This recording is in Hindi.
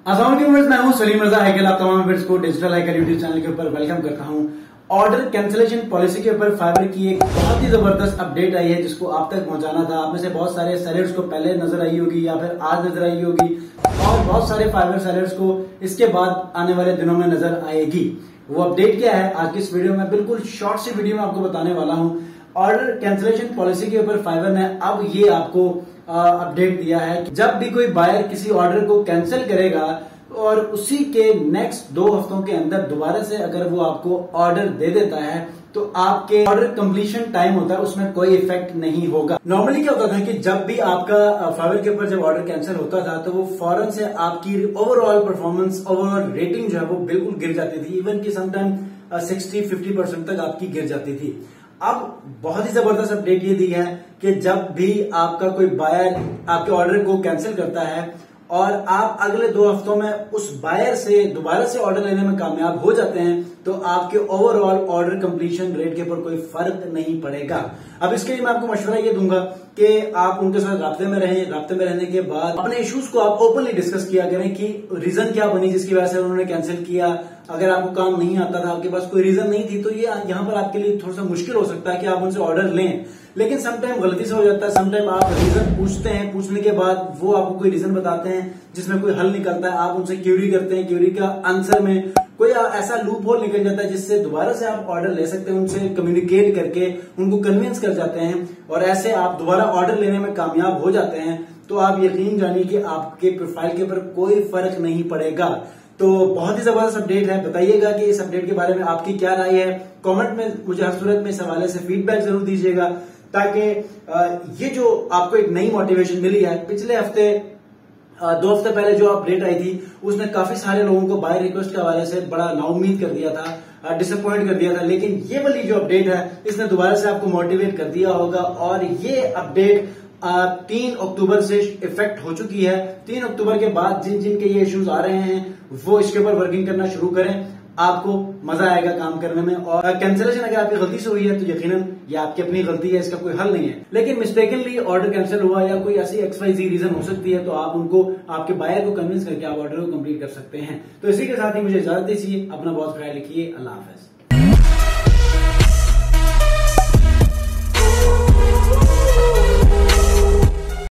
अस्सलाम वालेकुम, मैं हूं सलीम रजा हैकल। आप तमाम व्यूअर्स को डिजिटल हैकल यूट्यूब चैनल के ऊपर वेलकम करता हूं। ऑर्डर कैंसिलेशन पॉलिसी के ऊपर फाइवर की एक बहुत ही जबरदस्त अपडेट आई है जिसको आप तक पहुंचाना था। आप में से बहुत सारे सेलर्स को पहले नजर आई होगी या फिर आज नजर आई होगी और बहुत सारे फाइवर सेलर्स को इसके बाद आने वाले दिनों में नजर आएगी। वो अपडेट क्या है आज की इस वीडियो में बिल्कुल शॉर्ट सी वीडियो में आपको बताने वाला हूं। ऑर्डर कैंसिलेशन पॉलिसी के ऊपर फाइवर ने अब ये आपको अपडेट दिया है कि जब भी कोई बायर किसी ऑर्डर को कैंसिल करेगा और उसी के नेक्स्ट 2 हफ्तों के अंदर दोबारा से अगर वो आपको ऑर्डर दे देता है तो आपके ऑर्डर कंप्लीशन टाइम होता है उसमें कोई इफेक्ट नहीं होगा। नॉर्मली क्या होता था कि जब भी आपका फाइवर के ऊपर जब ऑर्डर कैंसिल होता था तो वो फौरन से आपकी ओवरऑल परफॉर्मेंस, ओवरऑल रेटिंग जो है वो बिल्कुल गिर जाती थी। इवन की समटाइम 60-50% तक आपकी गिर जाती थी। अब बहुत ही जबरदस्त अपडेट ये दी है कि जब भी आपका कोई बायर आपके ऑर्डर को कैंसिल करता है और आप अगले 2 हफ्तों में उस बायर से दोबारा से ऑर्डर लेने में कामयाब हो जाते हैं तो आपके ओवरऑल ऑर्डर कंप्लीशन रेट के ऊपर कोई फर्क नहीं पड़ेगा। अब इसके लिए मैं आपको मशवरा ये दूंगा कि आप उनके साथ राब्ते में रहें। राब्ते में रहने के बाद अपने इश्यूज को आप ओपनली डिस्कस किया करें कि रीजन क्या बनी जिसकी वजह से उन्होंने कैंसिल किया। अगर आपको काम नहीं आता था, आपके पास कोई रीजन नहीं थी, तो ये यहाँ पर आपके लिए थोड़ा सा मुश्किल हो सकता है कि आप उनसे ऑर्डर लें। लेकिन समटाइम गलती से हो जाता है, समटाइम आप रीजन पूछते हैं, पूछने के बाद वो आपको कोई रीजन बताते हैं जिसमें कोई हल निकलता है। आप उनसे क्यूरी करते हैं, क्यूरी का आंसर में कोई ऐसा लूप होल निकल जाता है जिससे दोबारा से आप ऑर्डर ले सकते हैं। उनसे कम्युनिकेट करके उनको कन्विंस कर जाते हैं और ऐसे आप दोबारा ऑर्डर लेने में कामयाब हो जाते हैं। तो आप यकीन जानिए कि आपके प्रोफाइल के ऊपर कोई फर्क नहीं पड़ेगा। तो बहुत ही जबरदस्त अपडेट है। बताइएगा कि इस अपडेट के बारे में आपकी क्या राय है। कमेंट में मुझे हर सूरत में इस हवाले से फीडबैक जरूर दीजिएगा ताकि ये जो आपको एक नई मोटिवेशन मिली है। पिछले हफ्ते 2 हफ्ते पहले जो अपडेट आई थी उसने काफी सारे लोगों को बाय रिक्वेस्ट के हवाले से बड़ा नाउम्मीद कर दिया था, डिसअपॉइंट कर दिया था। लेकिन ये वाली जो अपडेट है इसने दोबारा से आपको मोटिवेट कर दिया होगा और ये अपडेट 3 अक्टूबर से इफेक्ट हो चुकी है। 3 अक्टूबर के बाद जिन जिन के ये इश्यूज आ रहे हैं वो इसके ऊपर वर्किंग करना शुरू करें। आपको मजा आएगा काम करने में। और कैंसिलेशन अगर आपकी गलती से हुई है तो यकीनन ये आपकी अपनी गलती है, इसका कोई हल नहीं है। लेकिन मिस्टेकनली ऑर्डर कैंसिल हुआ या कोई ऐसी XYZ रीजन हो सकती है तो आप उनको आपके बायर को कन्विंस करके आप ऑर्डर को कंप्लीट कर सकते हैं। तो इसी के साथ ही मुझे इजाजत दीजिए। अपना बहुत ख्याल रखिए। अल्लाह हाफिज।